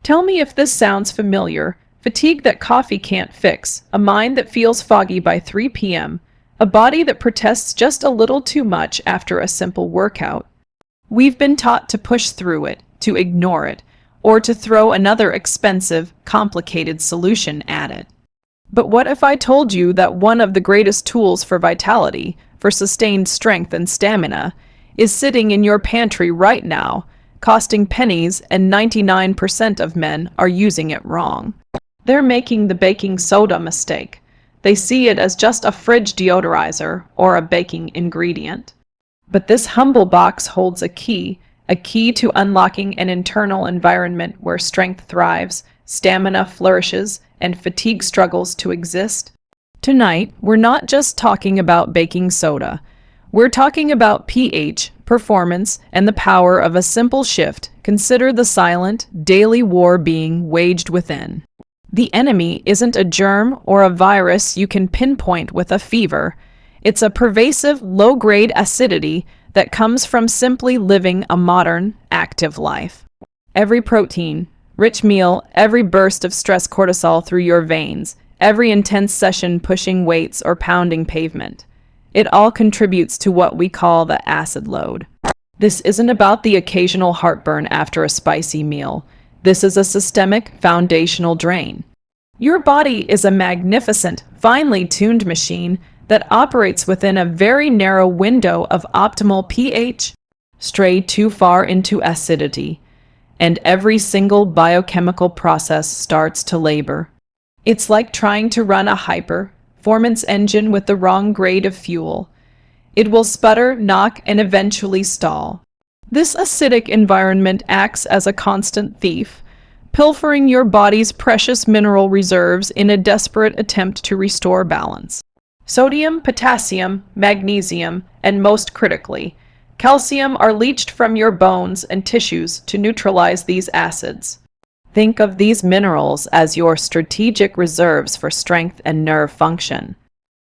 Tell me if this sounds familiar. Fatigue that coffee can't fix, a mind that feels foggy by 3 p.m., a body that protests just a little too much after a simple workout. We've been taught to push through it, to ignore it, or to throw another expensive, complicated solution at it. But what if I told you that one of the greatest tools for vitality, for sustained strength and stamina, is sitting in your pantry right now, costing pennies, and 99% of men are using it wrong? They're making the baking soda mistake. They see it as just a fridge deodorizer or a baking ingredient. But this humble box holds a key to unlocking an internal environment where strength thrives, stamina flourishes, and fatigue struggles to exist. Tonight, we're not just talking about baking soda. We're talking about pH, performance, and the power of a simple shift. Consider the silent, daily war being waged within. The enemy isn't a germ or a virus you can pinpoint with a fever. It's a pervasive, low-grade acidity that comes from simply living a modern, active life. Every protein, rich meal, every burst of stress cortisol through your veins, every intense session pushing weights or pounding pavement. It all contributes to what we call the acid load. This isn't about the occasional heartburn after a spicy meal. This is a systemic, foundational drain. Your body is a magnificent, finely tuned machine that operates within a very narrow window of optimal pH. Stray too far into acidity, and every single biochemical process starts to labor. It's like trying to run a high-performance engine with the wrong grade of fuel. It will sputter, knock, and eventually stall. This acidic environment acts as a constant thief, pilfering your body's precious mineral reserves in a desperate attempt to restore balance. Sodium, potassium, magnesium, and most critically, calcium are leached from your bones and tissues to neutralize these acids. Think of these minerals as your strategic reserves for strength and nerve function.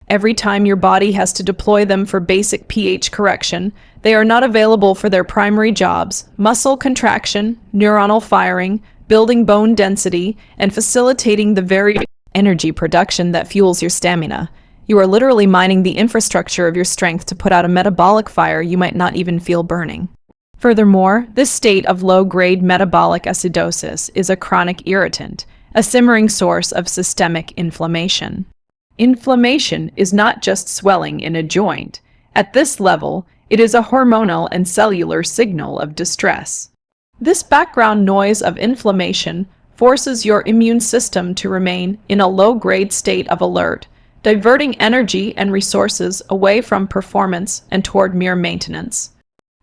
Every time your body has to deploy them for basic pH correction, they are not available for their primary jobs: muscle contraction, neuronal firing, building bone density, and facilitating the very energy production that fuels your stamina. You are literally mining the infrastructure of your strength to put out a metabolic fire you might not even feel burning. Furthermore, this state of low-grade metabolic acidosis is a chronic irritant, a simmering source of systemic inflammation. Inflammation is not just swelling in a joint. At this level, it is a hormonal and cellular signal of distress. This background noise of inflammation forces your immune system to remain in a low-grade state of alert, diverting energy and resources away from performance and toward mere maintenance.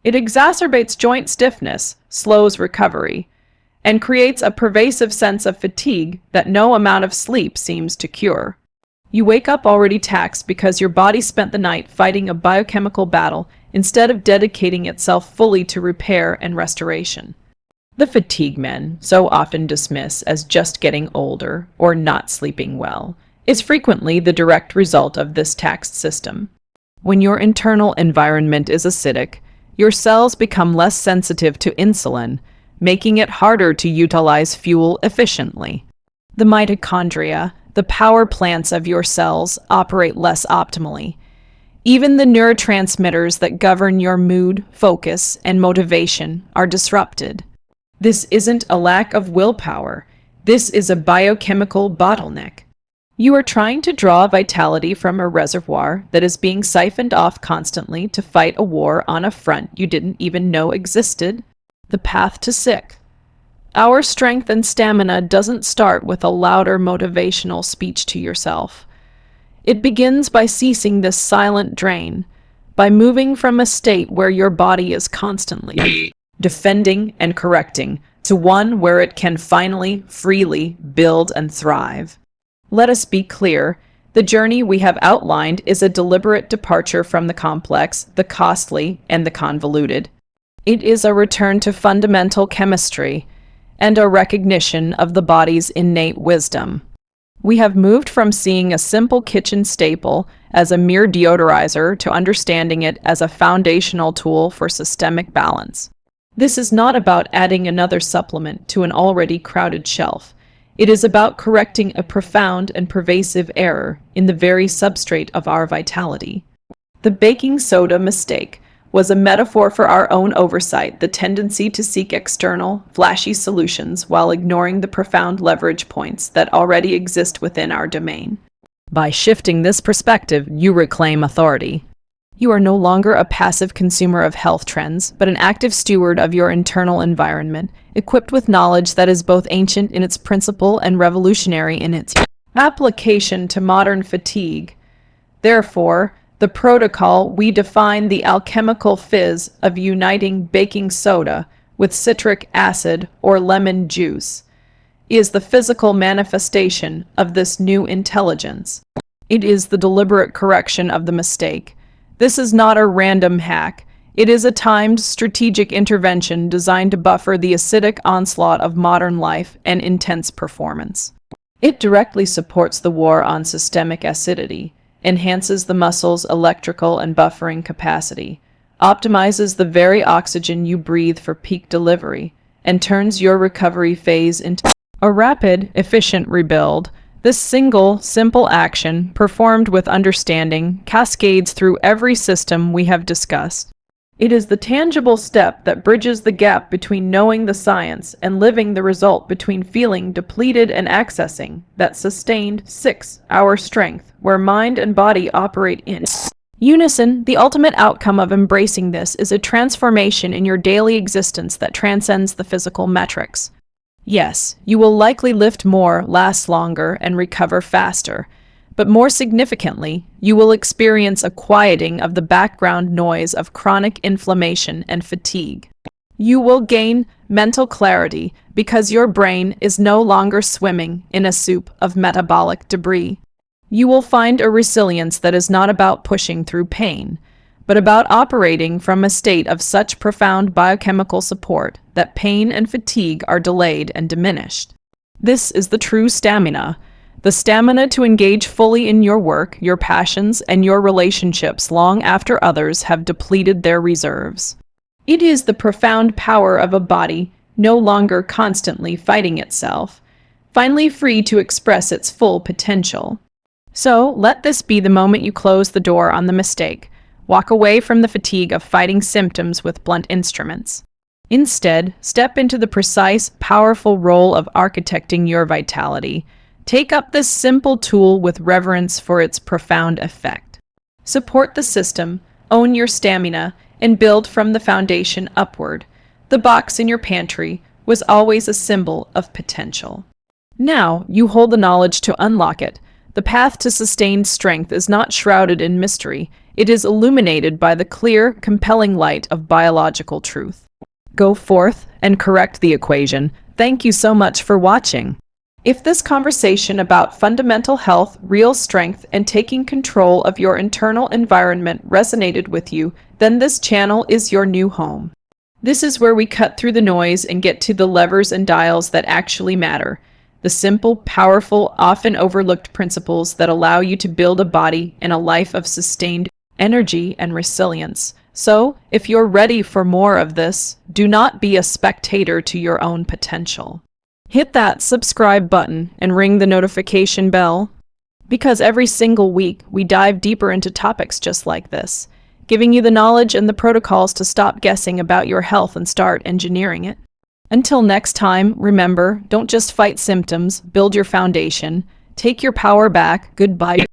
It exacerbates joint stiffness, slows recovery, and creates a pervasive sense of fatigue that no amount of sleep seems to cure. You wake up already taxed because your body spent the night fighting a biochemical battle instead of dedicating itself fully to repair and restoration. The fatigue men so often dismiss as just getting older or not sleeping well is frequently the direct result of this taxed system. When your internal environment is acidic, your cells become less sensitive to insulin, making it harder to utilize fuel efficiently. The mitochondria, the power plants of your cells, operate less optimally. Even the neurotransmitters that govern your mood, focus, and motivation are disrupted. This isn't a lack of willpower. This is a biochemical bottleneck. You are trying to draw vitality from a reservoir that is being siphoned off constantly to fight a war on a front you didn't even know existed. The path to sick. Our strength and stamina doesn't start with a louder motivational speech to yourself. It begins by ceasing this silent drain, by moving from a state where your body is constantly defending and correcting to one where it can finally, freely build and thrive. Let us be clear, the journey we have outlined is a deliberate departure from the complex, the costly, and the convoluted. It is a return to fundamental chemistry and a recognition of the body's innate wisdom. We have moved from seeing a simple kitchen staple as a mere deodorizer to understanding it as a foundational tool for systemic balance. This is not about adding another supplement to an already crowded shelf. It is about correcting a profound and pervasive error in the very substrate of our vitality. The baking soda mistake was a metaphor for our own oversight, the tendency to seek external, flashy solutions while ignoring the profound leverage points that already exist within our domain. By shifting this perspective, you reclaim authority. You are no longer a passive consumer of health trends, but an active steward of your internal environment, equipped with knowledge that is both ancient in its principle and revolutionary in its application to modern fatigue. Therefore, the protocol, we define the alchemical fizz of uniting baking soda with citric acid or lemon juice, is the physical manifestation of this new intelligence. It is the deliberate correction of the mistake. This is not a random hack. It is a timed, strategic intervention designed to buffer the acidic onslaught of modern life and intense performance. It directly supports the war on systemic acidity, enhances the muscle's electrical and buffering capacity, optimizes the very oxygen you breathe for peak delivery, and turns your recovery phase into a rapid, efficient rebuild. This single, simple action, performed with understanding, cascades through every system we have discussed. It is the tangible step that bridges the gap between knowing the science and living the result, between feeling depleted and accessing that sustained 6-hour strength where mind and body operate in unison. The ultimate outcome of embracing this is a transformation in your daily existence that transcends the physical metrics. Yes, you will likely lift more, last longer, and recover faster. But more significantly, you will experience a quieting of the background noise of chronic inflammation and fatigue. You will gain mental clarity because your brain is no longer swimming in a soup of metabolic debris. You will find a resilience that is not about pushing through pain, but about operating from a state of such profound biochemical support that pain and fatigue are delayed and diminished. This is the true stamina. The stamina to engage fully in your work, your passions, and your relationships long after others have depleted their reserves. It is the profound power of a body no longer constantly fighting itself, finally free to express its full potential. So, let this be the moment you close the door on the mistake. Walk away from the fatigue of fighting symptoms with blunt instruments. Instead, step into the precise, powerful role of architecting your vitality. Take up this simple tool with reverence for its profound effect. Support the system, own your stamina, and build from the foundation upward. The box in your pantry was always a symbol of potential. Now you hold the knowledge to unlock it. The path to sustained strength is not shrouded in mystery. It is illuminated by the clear, compelling light of biological truth. Go forth and correct the equation. Thank you so much for watching. If this conversation about fundamental health, real strength, and taking control of your internal environment resonated with you, then this channel is your new home. This is where we cut through the noise and get to the levers and dials that actually matter. The simple, powerful, often overlooked principles that allow you to build a body and a life of sustained energy and resilience. So, if you're ready for more of this, do not be a spectator to your own potential. Hit that subscribe button and ring the notification bell, because every single week we dive deeper into topics just like this, giving you the knowledge and the protocols to stop guessing about your health and start engineering it. Until next time, remember, don't just fight symptoms, build your foundation, take your power back. Goodbye.